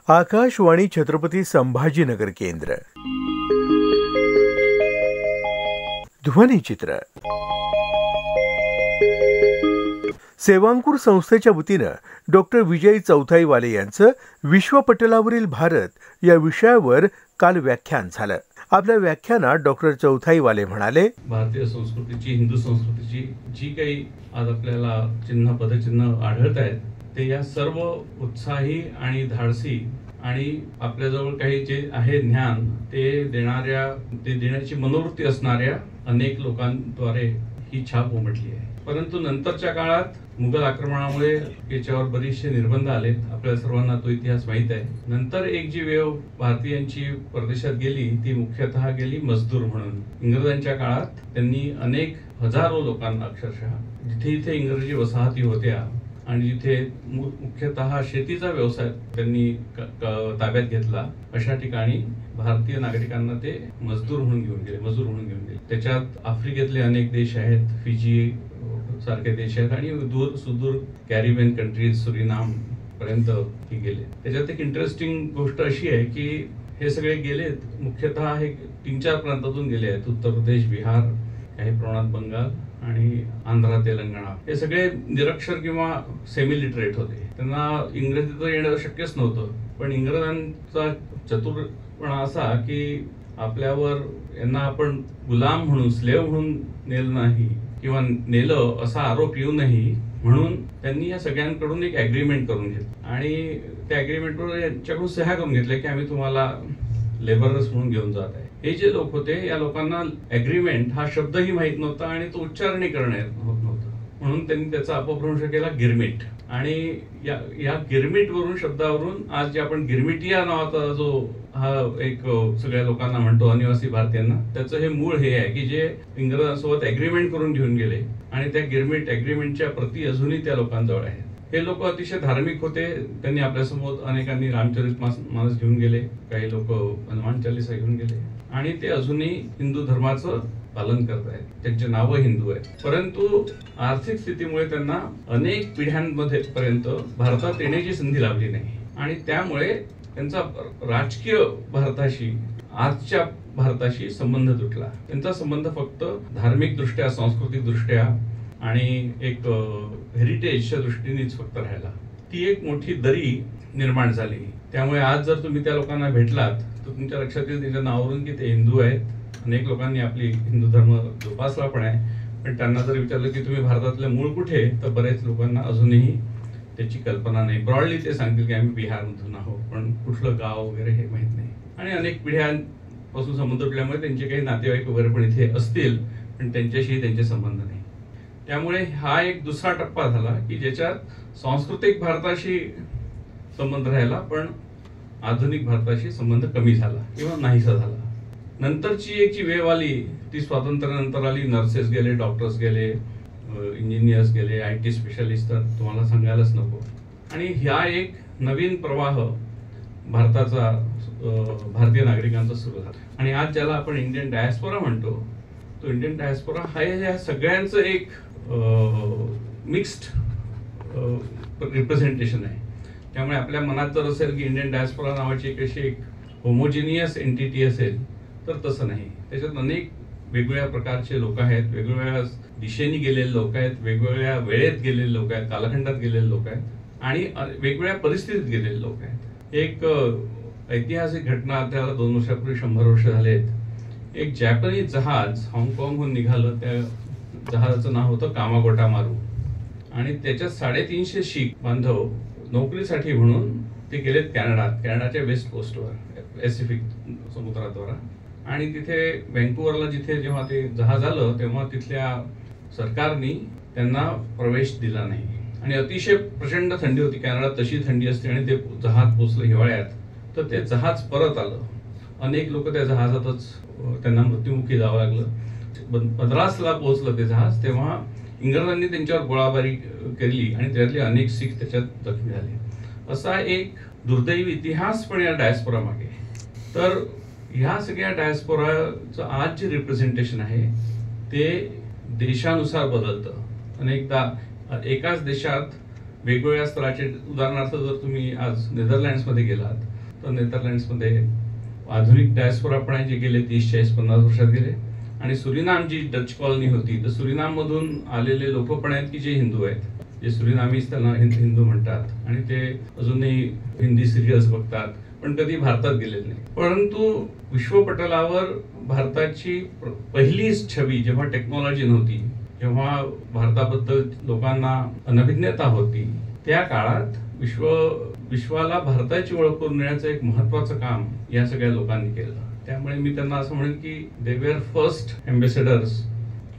आकाशवाणी छत्रपती संभाजीनगर केंद्र. ध्वनिचित्र. सेवांकुर संस्थेच्या वतीनं डॉक्टर विजय चौथाईवाले यांचं विश्वपटलावरील भारत या विषयावर काल व्याख्यान झालं. आपल्या व्याख्यानात डॉक्टर चौथाईवाले म्हणाले, भारतीय संस्कृतीची, हिंदू संस्कृतीची जी काही आज आपल्याला चिन्ह पदचिन्ह आढळत आहेत ते या सर्व उत्साही आणि धाडसी आणि आपल्याजवळ काही जे आहे ज्ञान ते देण्याची मनोवृत्ती असणाऱ्या अनेक लोकांद्वारे ही छाप उमटली आहे. परंतु नंतरच्या काळात मुघल आक्रमणामुळे याच्यावर बरेचसे निर्बंध आलेत. आपल्या सर्वांना तो इतिहास माहित आहे. नंतर एक जी वेव भारतीयांची परदेशात गेली ती मुख्यतः गेली मजदूर म्हणून. इंग्रजांच्या काळात त्यांनी अनेक हजारो लोकांना अक्षरशः जिथे जिथे इंग्रजी वसाहती होत्या आणि जिथे मुख्यतः शेतीचा व्यवसाय त्यांनी ताब्यात घेतला अशा ठिकाणी भारतीय नागरिकांना ते मजदूर म्हणून घेऊन गेले. त्याच्यात आफ्रिकेतले अनेक देश आहेत, फिजी सारखे देश आहेत आणि दूर सुदूर कॅरिबियन कंट्रीज, सुरिनाम पर्यंत हे गेले. त्याच्यात एक इंटरेस्टिंग गोष्ट अशी आहे की हे सगळे गेलेत मुख्यतः हे 3-4 प्रांतातून गेले आहेत. उत्तर प्रदेश, बिहार, काही प्रमाणात बंगाल आणि आंध्र, तेलंगणा. हे सगळे निरक्षर किंवा सेमी लिटरेट होते. त्यांना इंग्रजी तर येणं शक्यच नव्हतं. पण इंग्रजांचा चतुरपणा असा की आपल्यावर यांना आपण गुलाम म्हणून, स्लेव्ह म्हणून नेलं नाही किंवा नेलं असा आरोप येऊ नये म्हणून त्यांनी या सगळ्यांकडून एक ॲग्रीमेंट करून घेतलं आणि त्या ॲग्रीमेंटवर यांच्याकडून सह्या करून घेतल्या की आम्ही तुम्हाला लेबरर्स म्हणून घेऊन जात आहे. हे जे लोक होते या लोकांना ॲग्रीमेंट हा शब्दही माहीत नव्हता आणि तो उच्चारणही करणे होत नव्हतं. म्हणून त्यांनी त्याचा अपभ्रंश केला गिरमिट. आणि या गिरमिट वरून शब्दावरून आज जे आपण गिरमिटिया नावाचा जो हा एक सगळ्या लोकांना म्हणतो, अनिवासी भारतीयांना, त्याचं हे मूळ हे आहे की जे इंग्रजांसोबत ॲग्रीमेंट करून घेऊन गेले आणि त्या ॲग्रीमेंटच्या प्रती अजूनही त्या लोकांजवळ आहेत. हे लोक अतिशय धार्मिक होते. त्यांनी आपल्यासमोर अनेकांनी रामचरितमानस घेऊन गेले, काही लोक हनुमान चालीसा घेऊन गेले आणि ते अजूनही हिंदू धर्माचं पालन करत आहेत. त्यांचे नावं हिंदू आहे. परंतु आर्थिक स्थितीमुळे त्यांना अनेक पिढ्यांमध्ये पर्यंत भारतात येण्याची संधी लाभली नाही आणि त्यामुळे त्यांचा राजकीय भारताशी, आजच्या भारताशी संबंध तुटला. त्यांचा संबंध फक्त धार्मिक दृष्ट्या, सांस्कृतिक दृष्ट्या आणि एक हेरिटेजच्या दृष्टीनेच फक्त राहिला. ती एक मोठी दरी निर्माण झाली. त्यामुळे आज जर तुम्ही त्या लोकांना भेटलात तर तुमच्या लक्षात येईल त्यांच्या नावावरून की ते हिंदू आहेत. अनेक लोकांनी आपली हिंदू धर्म जोपासला पण आहे. पण त्यांना जर विचारलं की तुम्ही भारतातले मूळ कुठे, तर बरेच लोकांना अजूनही त्याची कल्पना नाही. ब्रॉडली ते सांगतील की आम्ही बिहारमधून आहोत, पण कुठलं गाव वगैरे हे माहीत नाही. आणि अनेक पिढ्यांपासून संबंध तुटल्यामुळे त्यांचे काही नातेवाईक वगैरे पण इथे असतील, पण त्यांच्याशी त्यांचे संबंध नाही. त्यामुळे हा एक दुसरा टप्पा झाला की ज्याच्यात सांस्कृतिक भारताशी संबंध राहिला पण आधुनिक भारताशी संबंध कमी झाला किंवा नाहीसा झाला. नंतरची एक जी वेव आली ती स्वातंत्र्यानंतर आली. नर्सेस गेले, डॉक्टर्स गेले, इंजिनियर्स गेले, IT स्पेशलिस्ट तर तुम्हाला सांगायलाच नको. आणि ह्या एक नवीन प्रवाह भारताचा, भारतीय नागरिकांचा सुरू झाला. आणि आज ज्याला आपण इंडियन डायस्पोरा म्हणतो, तो इंडियन डायस्पोरा हा या सगळ्यांचं एक मिक्स्ड रिप्रेझेंटेशन आहे. त्यामुळे आपल्या मनात जर असेल की इंडियन डायस्पोरा नावाची एक अशी एक होमोजिनियस एंटिटी असेल तर तसं नाही. त्याच्यात अनेक वेगवेगळ्या प्रकारचे लोक आहेत, वेगवेगळ्या दिशेने गेलेले लोक आहेत, वेगवेगळ्या वेळेत गेलेले लोक आहेत, कालखंडात गेलेले लोक आहेत आणि वेगवेगळ्या परिस्थितीत गेलेले लोक आहेत. एक ऐतिहासिक घटना, त्याला 2 वर्षापूर्वी 100 वर्ष झालेत. एक जॅपनीज जहाज हाँगकाँगहून निघालं. त्या जहाजाचं नाव होतं कामागोटा मारू आणि त्याच्यात 350 शीख बांधव नोकरीसाठी म्हणून ते गेलेत कॅनडाच्या वेस्ट कोस्टवर, पॅसिफिक समुद्राद्वारा. आणि तिथे व्हँकुव्हरला जिथे जेव्हा ते जहाज आलं तेव्हा तिथल्या सरकारने त्यांना प्रवेश दिला नाही आणि अतिशय प्रचंड थंडी होती. कॅनडात तशी थंडी असते आणि ते जहाज पोचलं हिवाळ्यात, तर ते जहाज परत आलं. अनेक लोक त्या जहाजातच त्यांना मृत्युमुखी जावं लागलं. मद्रासला पोहोचलं ते जहाज तेव्हा इंग्रजांनी त्यांच्यावर गोळाबारी केली आणि त्यातले अनेक शीख त्याच्यात जखमी झाले. असा एक दुर्दैवी इतिहास पण या डायस्पोरा मागे. तर ह्या सगळ्या डायस्पोराचं आज जे रिप्रेझेंटेशन आहे ते देशानुसार बदलतं. अनेकदा एकाच देशात वेगवेगळ्या स्तराचे, उदाहरणार्थ जर तुम्ही आज नेदरलँड्समध्ये गेलात तर नेदरलँड्समध्ये आधुनिक डायस्पोरा पण आहे, जे गेले 30-40-50 वर्षात गेले. आणि सुरिनाम जी डच कॉलनी होती, तर सुरिनाममधून आलेले लोक पण आहेत की जे हिंदू आहेत, जे सुरिनामीज त्यांना हिंदू म्हणतात, आणि ते अजूनही हिंदी सिरियल्स बघतात, पण कधी भारतात गेलेले नाही. परंतु विश्वपटलावर भारताची पहिलीच छबी, जेव्हा टेक्नॉलॉजी नव्हती, जेव्हा भारताबद्दल लोकांना अनभिज्ञता होती, त्या काळात विश्वाला भारताची ओळख करून देण्याचं एक महत्वाचं काम या सगळ्या लोकांनी केलं. त्यामुळे मी त्यांना असं म्हणेन की they were first ambassadors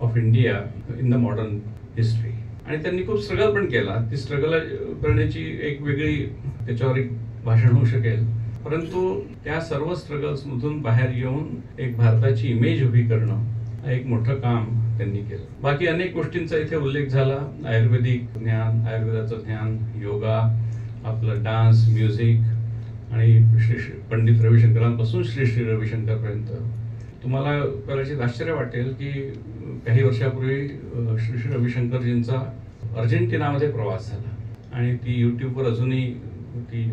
of India in the modern history. आणि त्यांनी खूप स्ट्रगल पण केला. ती स्ट्रगल करण्याची एक वेगळी त्याच्यावर एक भाषण होऊ शकेल. परंतु त्या सर्व स्ट्रगल्समधून बाहेर येऊन एक भारताची इमेज उभी करणं हा एक मोठं काम त्यांनी केलं. बाकी अनेक गोष्टींचा इथे उल्लेख झाला. आयुर्वेदिक ज्ञान, आयुर्वेदाचं ज्ञान, योगा, आपलं डान्स, म्युझिक, आणि श्री पंडित रविशंकरांपासून श्री श्री रविशंकरपर्यंत. तुम्हाला कदाचित आश्चर्य वाटेल की काही वर्षापूर्वी श्री श्री रविशंकरजींचा अर्जेंटिनामध्ये प्रवास झाला, आणि ती यूट्यूबवर अजूनही ती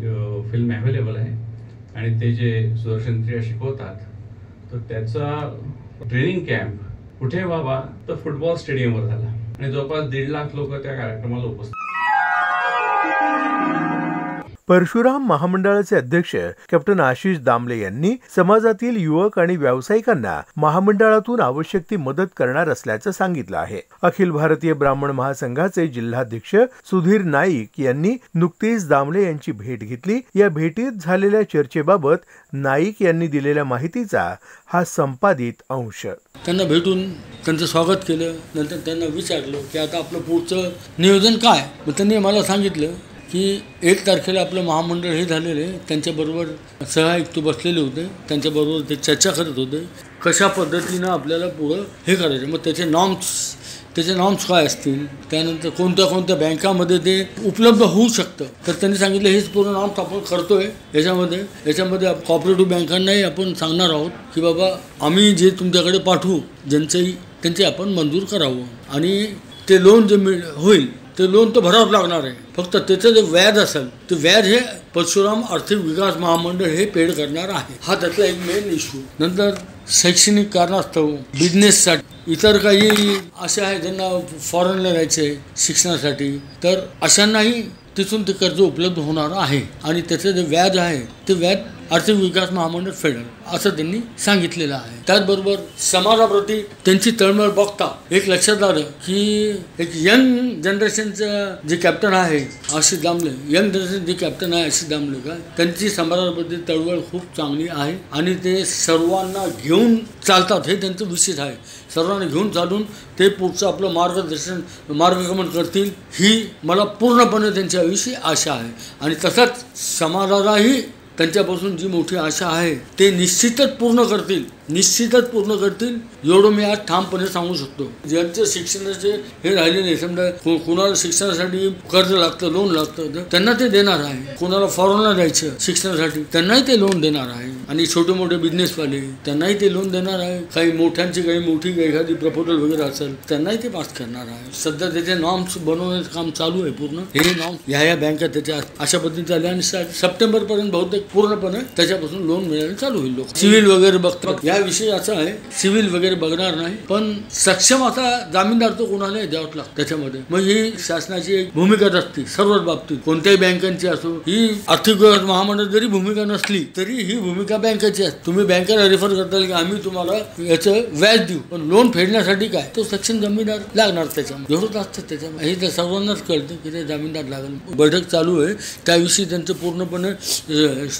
फिल्म अवेलेबल आहे. आणि ते जे सुदर्शन क्रिया शिकवतात, तर त्याचा ट्रेनिंग कॅम्प कुठे व्हावा, तर फुटबॉल स्टेडियमवर झाला, आणि जवळपास 1.5 लाख लोक त्या कार्यक्रमाला उपस्थित. परशुराम महामंडळाचे अध्यक्ष कॅप्टन आशिष दामले यांनी समाजातील युवक आणि व्यावसायिकांना महामंडळातून आवश्यक ती मदत करणार असल्याचं सांगितलं आहे. अखिल भारतीय ब्राह्मण महासंघाचे जिल्हाध्यक्ष सुधीर नाईक यांनी नुकतीच दामले यांची भेट घेतली. या भेटीत झालेल्या चर्चेबाबत नाईक यांनी दिलेल्या माहितीचा हा संपादित अंश. त्यांना भेटून त्यांचं स्वागत केलं. नंतर त्यांना विचारलं की आता आपलं पुढचं नियोजन काय. मग त्यांनी मला सांगितलं की 1 तारखेला आपलं महामंडळ हे झालेले, त्यांच्याबरोबर सहआयुक्त बसलेले होते, त्यांच्याबरोबर ते चर्चा करत होते कशा पद्धतीनं आपल्याला पुढं हे करायचं. मग त्याचे नॉर्म्स काय असतील, त्यानंतर कोणत्या कोणत्या बँकामध्ये ते उपलब्ध होऊ शकतं. तर त्यांनी सांगितलं हेच पूर्ण नॉर्म्स आपण करतोय. याच्यामध्ये कॉपरेटिव्ह बँकांनाही आपण सांगणार आहोत की बाबा आम्ही जे तुमच्याकडे पाठवू, त्यांचे आपण मंजूर करावं, आणि ते लोन जे होईल ते लोन तर भरावं लागणार आहे. फक्त त्याचं जे व्याज असेल ते व्याज हे परशुराम आर्थिक विकास महामंडळ हे पेड करणार आहे. हा त्यातला एक मेन इश्यू. नंतर शैक्षणिक कारणास्तव, बिझनेससाठी, इतर काही असे आहे ज्यांना फॉरेनला जायचे शिक्षणासाठी, तर अशांनाही तिथून ते कर्ज उपलब्ध होणार आहे. आणि त्याचं जे व्याज आहे ते व्याज आर्थिक विकास महामंडळ फेडेल असं त्यांनी सांगितलेलं आहे. त्याचबरोबर समाजाप्रती त्यांची तळमळ बघता एक लक्षात आलं की एक यंग जनरेशनचं जे कॅप्टन आहे आशिष दामले, का त्यांची समाजाप्रती तळमळ खूप चांगली आहे, आणि ते सर्वांना घेऊन चालतात. हे त्यांचं विशेष आहे. सर्वांना घेऊन चालून ते पुढचं आपलं मार्गक्रमण करतील, ही मला पूर्णपणे त्यांच्याविषयी आशा आहे. आणि तसंच समाजालाही त्यांच्यापासून जी मोठी आशा आहे ते निश्चितच पूर्ण करतील, एवढं मी आज ठामपणे सांगू शकतो. ज्यांचं शिक्षणाचे हे राहिलेले, समजा कुणाला शिक्षणासाठी कर्ज लागतं, लोन लागतं, त्यांना ते देणार आहे. कुणाला फॉरेनला जायचं शिक्षणासाठी, त्यांनाही ते लोन देणार आहे. आणि छोटे मोठे बिझनेसवाले, त्यांनाही ते लोन देणार आहे. काही मोठी एखादी प्रपोजल वगैरे असेल, त्यांनाही ते पास करणार आहे. सध्या त्याचे नॉर्म्स बनवण्याचं काम चालू आहे पूर्ण. हे नॉर्म्स ह्या बँका त्याच्या अशा पद्धतीने चालले, आणि सप्टेंबरपर्यंत बहुतेक पूर्णपणे त्याच्यापासून लोन मिळायला चालू होईल. लोक सिव्हिल वगैरे बघतात. याविषयी असं आहे, सिव्हिल वगैरे बघणार नाही, पण सक्षम असा जामीनदार तो कोणालाही द्यावाच लागतो त्याच्यामध्ये. मग ही शासनाची एक भूमिकाच असते सर्वच बाबतीत, कोणत्याही बँकांची असो. ही आर्थिक विकास महामंडळ जरी भूमिका नसली तरी ही भूमिका बँकेची असते. तुम्ही बँकेला रेफर करताल की आम्ही तुम्हाला याचं व्याज देऊ, पण लोन फेडण्यासाठी काय, तो सक्षम जामीनदार लागणार. त्याच्यामध्ये एवढंच असतं. त्याच्यामध्ये हे तर सर्वांनाच कळतं की ते जामीनदार लागेल. बैठक चालू आहे, त्याविषयी त्यांचं पूर्णपणे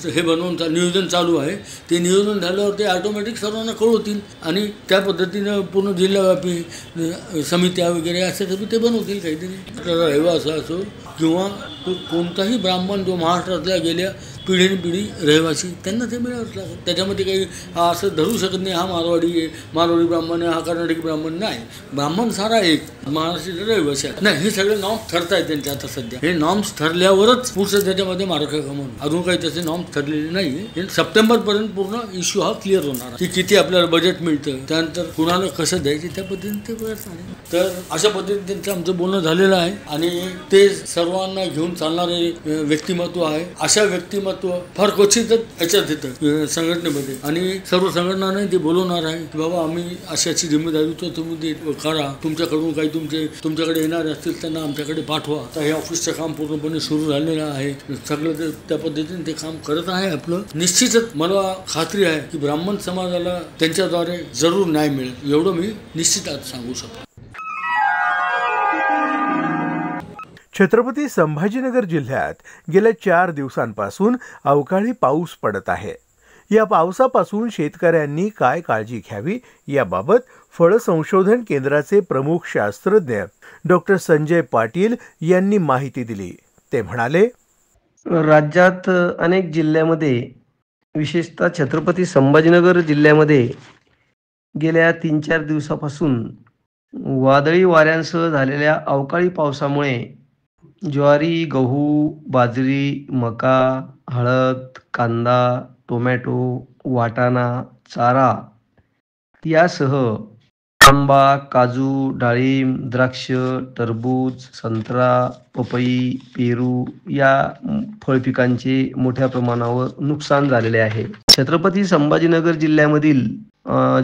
हे बनवून नियोजन चालू आहे. ते नियोजन झाल्यावर ते ऑटोमॅटिक सर्वांना कळवतील, आणि त्या पद्धतीनं पूर्ण जिल्हाव्यापी समित्या वगैरे असे ते बनवतील काहीतरी. रहिवासा असो किंवा कोणताही ब्राह्मण जो महाराष्ट्रातल्या गेल्या पिढी रहिवासी, त्यांना ते मिळावंच लागेल. त्याच्यामध्ये काही असं धरू शकत नाही हा मारवाडी ब्राह्मण आहे, हा कर्नाटकी ब्राह्मण नाही. ब्राह्मण सारा एक महाराष्ट्राचे रहिवासी नाही. हे सगळे नॉर्म्स ठरत आहेत त्यांचे आता सध्या. हे नॉर्म्स ठरल्यावरच पुढचं त्याच्यामध्ये मार्गक्रमण. अजून काही त्याचे नॉर्म्स ठरलेले नाही. सप्टेंबरपर्यंत पूर्ण इश्यू हा क्लिअर होणार की किती आपल्याला बजेट मिळतं, त्यानंतर कुणाला कसं द्यायचे, त्या पद्धतीने ते बघत नाही. तर अशा पद्धतीने त्यांचं आमचं बोलणं झालेलं आहे, आणि ते सर्वांना घेऊन चालणारे व्यक्तिमत्व आहे. अशा व्यक्तिमत्व महत्त्व फार क्वचितच याच्यात येतं संघटनेमध्ये, आणि सर्व संघटनाने ते बोलवणार आहे की बाबा आम्ही अशी जिम्मेदारी तर तुम्ही ते करा, तुमच्याकडून काही तुमच्याकडे येणारे असतील त्यांना आमच्याकडे पाठवा. तर हे ऑफिसचं काम पूर्णपणे सुरू झालेलं आहे, सगळं त्या पद्धतीने ते काम करत आहे आपलं. निश्चितच मला खात्री आहे की ब्राह्मण समाजाला त्यांच्याद्वारे जरूर न्याय मिळेल, एवढं मी निश्चित आज सांगू शकतो. छत्रपती संभाजीनगर जिल्ह्यात गेल्या 4 दिवसांपासून अवकाळी पाऊस पडत आहे. या पावसापासून शेतकऱ्यांनी काय काळजी घ्यावी याबाबत फळ संशोधन केंद्राचे प्रमुख शास्त्रज्ञ डॉक्टर संजय पाटील यांनी माहिती दिली. ते म्हणाले, राज्यात अनेक जिल्ह्यामध्ये विशेषतः छत्रपती संभाजीनगर जिल्ह्यामध्ये गेल्या 3-4 दिवसापासून वादळी वाऱ्यांसह झालेल्या अवकाळी पावसामुळे ज्वारी, गहू, बाजरी, मका, हळद, कांदा, टोमॅटो, वाटाणा, चारा यासह आंबा, काजू, डाळिंब, द्राक्ष, टरबूज, संत्रा, पपई, पेरू या फळपिकांचे मोठ्या प्रमाणावर नुकसान झालेले आहे. छत्रपती संभाजीनगर जिल्ह्यामधील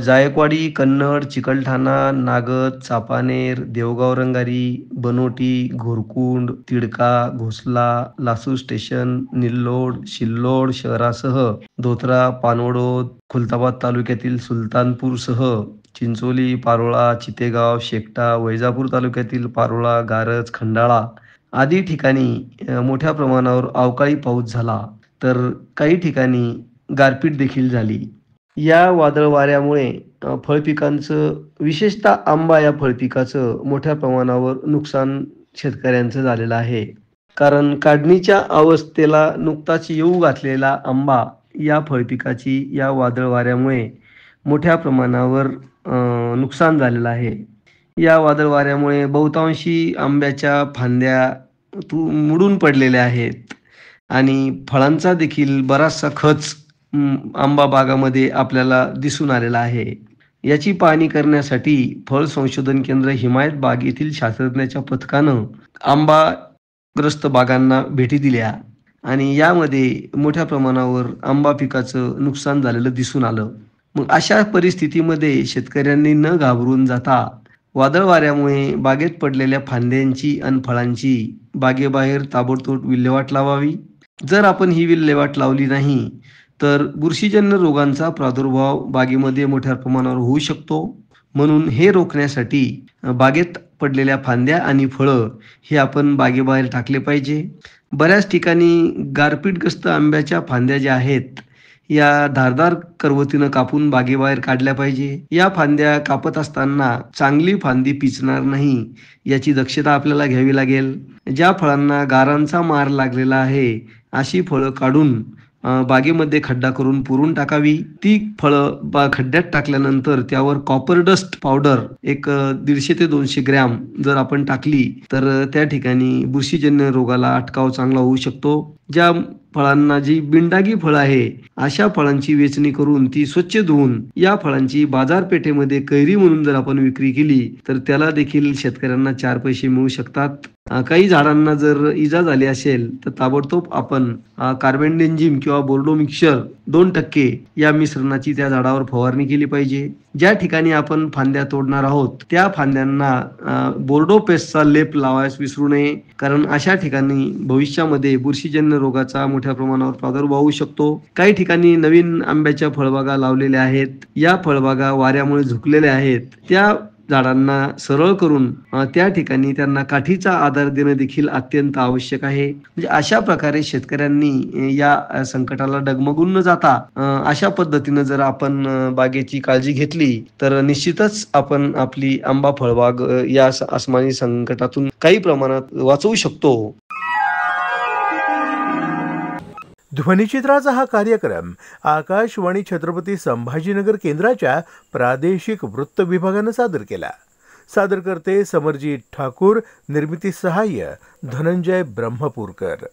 जायकवाडी, कन्नड, चिकलठाणा, नागद, चापानेर, देवगाव रंगारी, बनोटी, घोरकुंड, तिडका, घोसला, लासूर स्टेशन, निल्लोड, शिल्लोड शहरासह धोत्रा, पानवडोद, खुलताबाद तालुक्यातील सुलतानपूरसह चिंचोली, पारोळा, चितेगाव, शेकटा, वैजापूर तालुक्यातील पारोळा, गारज, खंडाळा आदी ठिकाणी मोठ्या प्रमाणावर अवकाळी पाऊस झाला, तर काही ठिकाणी गारपीट देखील झाली. या वादळ वाऱ्यामुळे फळपिकांचं, विशेषतः आंबा या फळपिकाचं मोठ्या प्रमाणावर नुकसान शेतकऱ्यांचं झालेलं आहे. कारण काढणीच्या अवस्थेला नुकताच येऊ घातलेला आंबा या फळपिकाची या वादळ वाऱ्यामुळे मोठ्या प्रमाणावर नुकसान झालेलं आहे. या वादळ वाऱ्यामुळे बहुतांशी आंब्याच्या फांद्या मुडून पडलेल्या आहेत आणि फळांचा देखील बराचसा खच आंबा बागामध्ये आपल्याला दिसून आलेला आहे. याची पाहणी करण्यासाठी फळ संशोधन केंद्र हिमायत बाग येथील शास्त्रज्ञाच्या पथकानं आंबाग्रस्त बागांना भेटी दिल्या आणि यामध्ये मोठ्या प्रमाणावर आंबा पिकाचं नुकसान झालेलं दिसून आलं. मग अशा परिस्थितीमध्ये शेतकऱ्यांनी न घाबरून जाता वादळ वाऱ्यामुळे बागेत पडलेल्या फांद्यांची आणि फळांची बागेबाहेर ताबडतोब विल्हेवाट लावावी. जर आपण ही विल्हेवाट लावली नाही तर बुरशीजन्य रोगांचा प्रादुर्भाव बागेमध्ये मोठ्या प्रमाणावर होऊ शकतो. म्हणून हे रोखण्यासाठी बागेत पडलेल्या फांद्या आणि फळं हे आपण बागेबाहेर टाकले पाहिजे. बऱ्याच ठिकाणी गारपीटग्रस्त आंब्याच्या फांद्या ज्या आहेत या धारदार करवतीनं कापून बागेबाहेर काढल्या पाहिजे. या फांद्या कापत असताना चांगली फांदी पिचणार नाही याची दक्षता आपल्याला घ्यावी लागेल. ज्या फळांना गारांचा मार लागलेला आहे अशी फळं काढून बागेमध्ये खड्डा करून पुरून टाकावी. ती फळं खड्ड्यात टाकल्यानंतर त्यावर कॉपर डस्ट पावडर एक 150 ते 200 ग्रॅम जर आपण टाकली तर त्या ठिकाणी बुरशीजन्य रोगाला अटकाव चांगला होऊ शकतो. ज्या फळांना जी बिंडागी फळ आहे अशा फळांची वेचणी करून ती स्वच्छ धुवून या फळांची बाजारपेठेमध्ये कैरी म्हणून जर आपण विक्री केली तर त्याला देखील शेतकऱ्यांना 4 पैसे मिळू शकतात. काही झाडांना जर इजा झाली असेल तर ताबडतोब आपण कार्बेंडेंजिम किंवा बोर्डो मिक्सचर 2% या मिश्रणाची त्या झाडावर फवारणी केली पाहिजे. ज्या ठिकाणी आपण फांद्या तोडणार आहोत त्या फांद्यांना बोर्डो पेस्टचा लेप लावायला विसरू नये, कारण अशा ठिकाणी भविष्यामध्ये बुरशीजन्य रोगाचा मोठ्या प्रमाणावर प्रादुर्भाव होऊ शकतो. काही ठिकाणी नवीन आंब्याच्या फळबागा लावलेल्या आहेत, या फळबागा वाऱ्यामुळे झुकलेल्या आहेत. त्या झाडांना सरळ करून त्या ठिकाणी त्यांना काठीचा आधार देणं देखील अत्यंत आवश्यक आहे. म्हणजे अशा प्रकारे शेतकऱ्यांनी या संकटाला डगमगून न जाता अशा पद्धतीनं जर आपण बागेची काळजी घेतली तर निश्चितच आपण आपली आंबा फळबाग या अस्मानी संकटातून काही प्रमाणात वाचवू शकतो. ध्वनिचित्राचा हा कार्यक्रम आकाशवाणी छत्रपती संभाजीनगर केंद्राच्या प्रादेशिक वृत्त विभागानं सादर केला. सादर करते समरजीत ठाकूर, निर्मिती सहाय्य धनंजय ब्रह्मपूरकर.